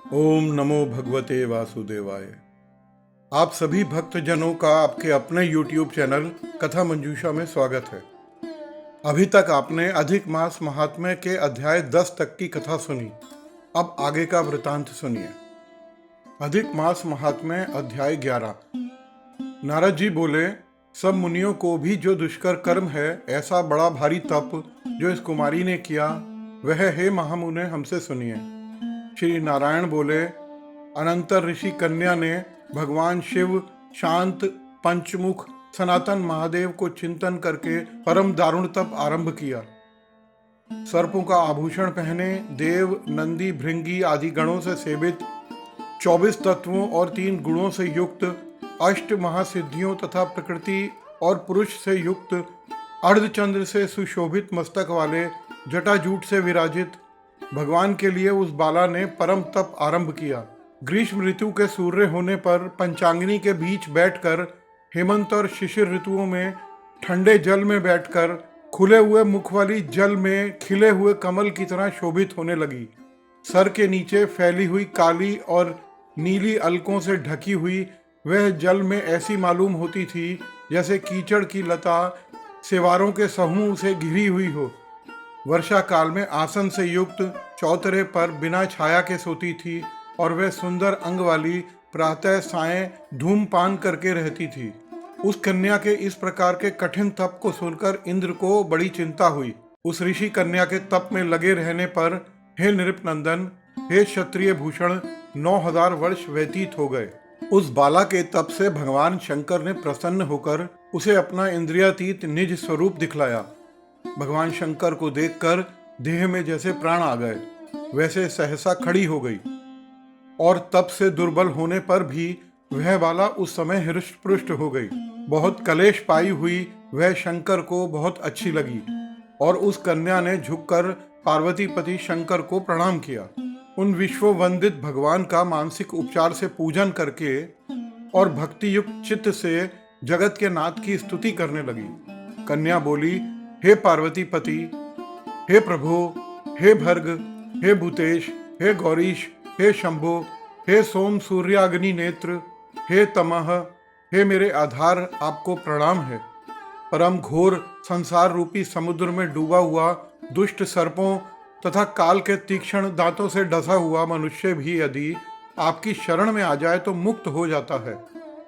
ओम नमो भगवते वासुदेवाय। आप सभी भक्तजनों का आपके अपने YouTube चैनल कथा मंजूषा में स्वागत है। अभी तक आपने अधिक मास महात्म्य के अध्याय 10 तक की कथा सुनी। अब आगे का वृतांत सुनिए। अधिक मास महात्म्य अध्याय 11। नारद जी बोले, सब मुनियों को भी जो दुष्कर कर्म है, ऐसा बड़ा भारी तप जो इस कुमारी ने किया, वह हे महामुने हमसे सुनिए। श्री नारायण बोले, अनंतर ऋषि कन्या ने भगवान शिव, शांत, पंचमुख, सनातन महादेव को चिंतन करके परम दारुण तप आरंभ किया। सर्पों का आभूषण पहने देव, नंदी, भृंगी आदि गणों से सेवित, 24 तत्वों और 3 गुणों से युक्त, अष्ट महासिद्धियों तथा प्रकृति और पुरुष से युक्त, अर्धचंद्र से सुशोभित मस्तक वाले, जटाजूट से विराजित भगवान के लिए उस बाला ने परम तप आरंभ किया। ग्रीष्म ऋतु के सूर्य होने पर पंचांगिनी के बीच बैठकर, हेमंत और शिशिर ऋतुओं में ठंडे जल में बैठकर, खुले हुए मुख वाली जल में खिले हुए कमल की तरह शोभित होने लगी। सर के नीचे फैली हुई काली और नीली अलकों से ढकी हुई वह जल में ऐसी मालूम होती थी जैसे कीचड़ की लता सेवारों के समूह से घिरी हुई हो। वर्षा काल में आसन से युक्त चौतरे पर बिना छाया के सोती थी और वह सुंदर अंग वाली प्रातः सायं धूमपान करके रहती थी। उस कन्या के इस प्रकार के कठिन तप को सुनकर इंद्र को बड़ी चिंता हुई। उस ऋषि कन्या के तप में लगे रहने पर, हे नृपनंदन, हे क्षत्रिय भूषण, 9000 वर्ष व्यतीत हो गए। उस बाला के तप से भगवान शंकर ने प्रसन्न होकर उसे अपना इंद्रियातीत निज स्वरूप दिखलाया। भगवान शंकर को देखकर देह में जैसे प्राण आ गए, वैसे सहसा खड़ी हो गई और तप से दुर्बल होने पर भी वह बाला उस समय हृष्ट पुष्ट हो गई। बहुत कलेश पाई हुई वह शंकर को बहुत अच्छी लगी और उस कन्या ने झुककर पार्वतीपति शंकर को प्रणाम किया। उन विश्ववंदित भगवान का मानसिक उपचार से पूजन करके और भक्ति युक्त चित्त से जगत के नाथ की स्तुति करने लगी। कन्या बोली, हे पार्वतीपति, हे प्रभु, हे भर्ग, हे भूतेश, हे गौरीश, हे शंभो, हे सोम सूर्याग्नि नेत्र, हे तमह, हे मेरे आधार, आपको प्रणाम है। परम घोर संसार रूपी समुद्र में डूबा हुआ दुष्ट सर्पों तथा काल के तीक्ष्ण दांतों से डसा हुआ मनुष्य भी यदि आपकी शरण में आ जाए तो मुक्त हो जाता है।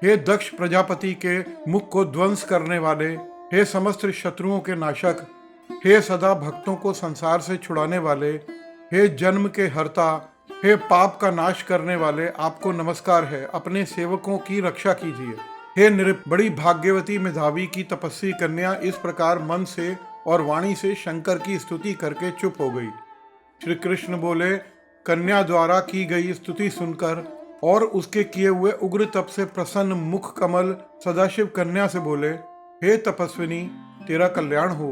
हे दक्ष प्रजापति के मुख को ध्वंस करने वाले, हे समस्त शत्रुओं के नाशक, हे सदा भक्तों को संसार से छुड़ाने वाले, हे जन्म के हर्ता, हे पाप का नाश करने वाले, आपको नमस्कार है। अपने सेवकों की रक्षा कीजिए। हे नृप, बड़ी भाग्यवती मेधावी की तपस्वी कन्या इस प्रकार मन से और वाणी से शंकर की स्तुति करके चुप हो गई। श्री कृष्ण बोले, कन्या द्वारा की गई स्तुति सुनकर और उसके किए हुए उग्र तप से प्रसन्न मुख कमल सदाशिव कन्या से बोले, हे तपस्विनी, तेरा कल्याण हो।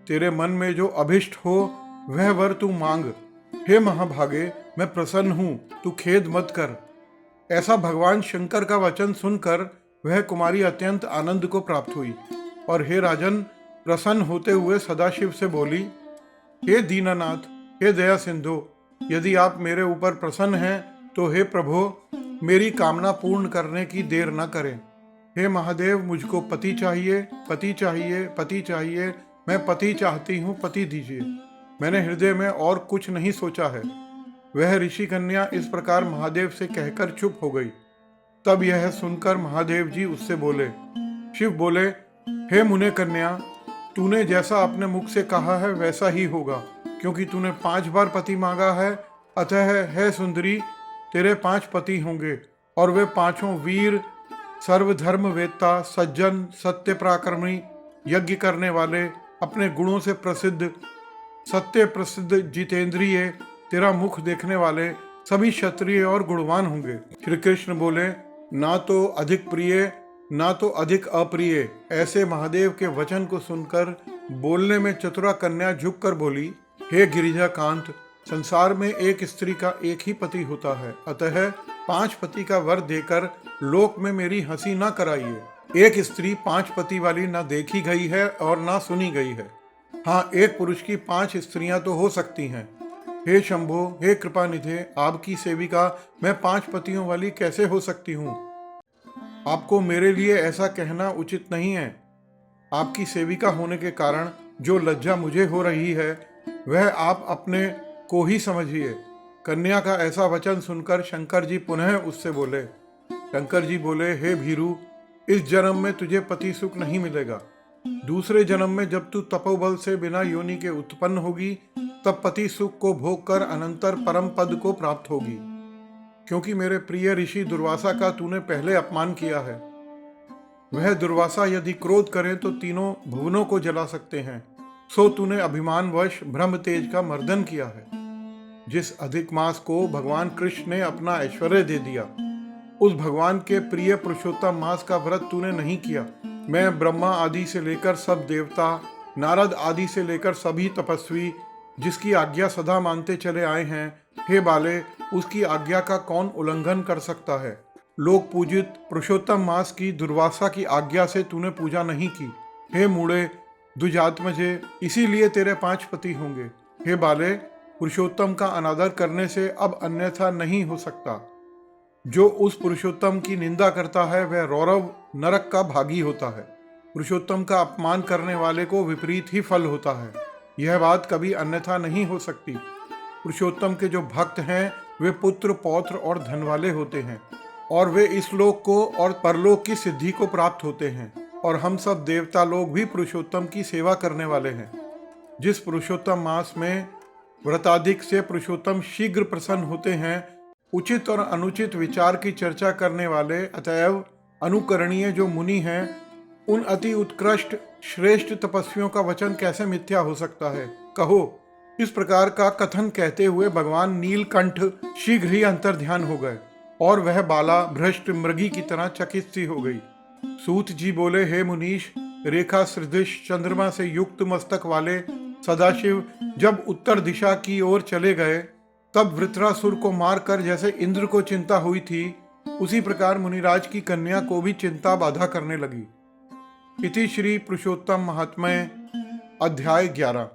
तेरे मन में जो अभिष्ट हो वह वर तू मांग। हे महाभागे, मैं प्रसन्न हूँ, तू खेद मत कर। ऐसा भगवान शंकर का वचन सुनकर वह कुमारी अत्यंत आनंद को प्राप्त हुई और हे राजन, प्रसन्न होते हुए सदाशिव से बोली, हे दीनानाथ, हे दया सिंधु, यदि आप मेरे ऊपर प्रसन्न हैं तो हे प्रभु, मेरी कामना पूर्ण करने की देर न करें। हे महादेव, मुझको पति चाहिए, पति चाहिए, पति चाहिए। मैं पति चाहती हूँ, पति दीजिए। मैंने हृदय में और कुछ नहीं सोचा है। वह ऋषि कन्या इस प्रकार महादेव से कहकर चुप हो गई। तब यह सुनकर महादेव जी उससे बोले। शिव बोले, हे मुने कन्या, तूने जैसा अपने मुख से कहा है वैसा ही होगा, क्योंकि तूने 5 बार पति मांगा है। अतः हे सुंदरी, तेरे 5 पति होंगे और वे 5 वीर, सर्वधर्म वेत्ता, सज्जन, सत्य पराक्रमी, यज्ञ करने वाले, अपने गुणों से प्रसिद्ध, सत्य प्रसिद्ध, जितेंद्रिय, तेरा मुख देखने वाले, सभी क्षत्रिय और गुणवान होंगे। श्री कृष्ण बोले, ना तो अधिक प्रिय ना तो अधिक अप्रिय। ऐसे महादेव के वचन को सुनकर बोलने में चतुरा कन्या झुककर बोली, हे गिरिजा कांत, संसार में एक स्त्री का एक ही पति होता है, अतः 5 पति का वर देकर लोक में मेरी हंसी न कराइए। एक स्त्री 5 पति वाली न देखी गई है और न सुनी गई है। हाँ, एक पुरुष की 5 स्त्रियां तो हो सकती हैं। हे शंभो, हे कृपानिधे, आपकी सेविका मैं 5 पतियों वाली कैसे हो सकती हूँ? आपको मेरे लिए ऐसा कहना उचित नहीं है। आपकी सेविका होने के कारण जो लज्जा मुझे हो रही है वह आप अपने को ही समझिए। कन्या का ऐसा वचन सुनकर शंकर जी पुनः उससे बोले। शंकर जी बोले, हे भीरू, इस जन्म में तुझे पति सुख नहीं मिलेगा। दूसरे जन्म में जब तू तपोबल से बिना योनि के उत्पन्न होगी तब पति सुख को भोग कर अनंतर परम पद को प्राप्त होगी। क्योंकि मेरे प्रिय ऋषि दुर्वासा का तूने पहले अपमान किया है। वह दुर्वासा यदि क्रोध करे तो तीनों भुवनों को जला सकते हैं। सो तूने अभिमानवश ब्रह्म तेज का मर्दन किया है। जिस अधिक मास को भगवान कृष्ण ने अपना ऐश्वर्य दे दिया, उस भगवान के प्रिय पुरुषोत्तम मास का व्रत तूने नहीं किया। मैं ब्रह्मा आदि से लेकर सब देवता, नारद आदि से लेकर सभी तपस्वी जिसकी आज्ञा सदा मानते चले आए हैं, हे बाले, उसकी आज्ञा का कौन उल्लंघन कर सकता है? लोक पूजित पुरुषोत्तम मास की दुर्वासा की आज्ञा से तूने पूजा नहीं की। हे मूढ़े, द्विजात्मजे, इसीलिए तेरे 5 पति होंगे। हे बाले, पुरुषोत्तम का अनादर करने से अब अन्यथा नहीं हो सकता। जो उस पुरुषोत्तम की निंदा करता है वह रौरव नरक का भागी होता है। पुरुषोत्तम का अपमान करने वाले को विपरीत ही फल होता है। यह बात कभी अन्यथा नहीं हो सकती। पुरुषोत्तम के जो भक्त हैं वे पुत्र, पौत्र और धन वाले होते हैं और वे इस लोक को और परलोक की सिद्धि को प्राप्त होते हैं। और हम सब देवता लोग भी पुरुषोत्तम की सेवा करने वाले हैं। जिस पुरुषोत्तम मास में व्रताधिक से पुरुषोत्तम शीघ्र प्रसन्न होते हैं, उचित और अनुचित विचार की चर्चा करने वाले, अतएव अनुकरणीय जो मुनि हैं, उन अति उत्कृष्ट श्रेष्ठ तपस्वियों का वचन कैसे मिथ्या हो सकता है? कहो। इस प्रकार का कथन कहते हुए भगवान नीलकंठ शीघ्र ही अंतर्ध्यान हो गए और वह बाला भ्रष्ट मृगी की तरह चकित सी हो गई। सूत जी बोले, हे मुनीश, रेखा सदृश चंद्रमा से युक्त मस्तक वाले सदाशिव जब उत्तर दिशा की ओर चले गए तब वृत्रासुर को मारकर जैसे इंद्र को चिंता हुई थी, उसी प्रकार मुनिराज की कन्या को भी चिंता बाधा करने लगी। इति श्री पुरुषोत्तम महात्म्य अध्याय 11।